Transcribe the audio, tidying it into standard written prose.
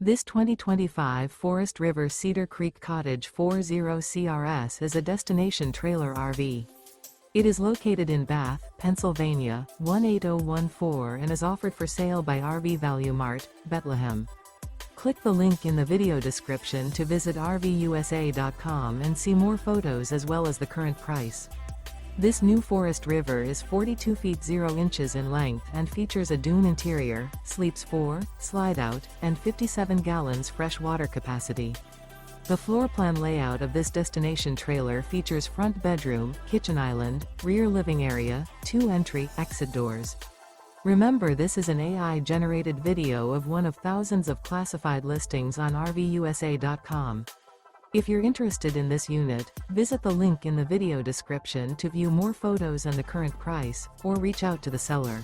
This 2025 Forest River Cedar Creek Cottage 40CRS is a destination trailer RV. It is located in Bath, Pennsylvania, 18014 and is offered for sale by RV Value Mart, Behtlehem. Click the link in the video description to visit RVUSA.com and see more photos as well as the current price. This new Forest River is 42 feet 0 inches in length and features a Dune interior, sleeps 4, Slideout, and 57 gallons fresh water capacity. The floor plan layout of this destination trailer features front bedroom, kitchen island, rear living area, 2 entry/exit doors. Remember, this is an AI-generated video of one of thousands of classified listings on RVUSA.com. If you're interested in this unit, visit the link in the video description to view more photos and the current price, or reach out to the seller.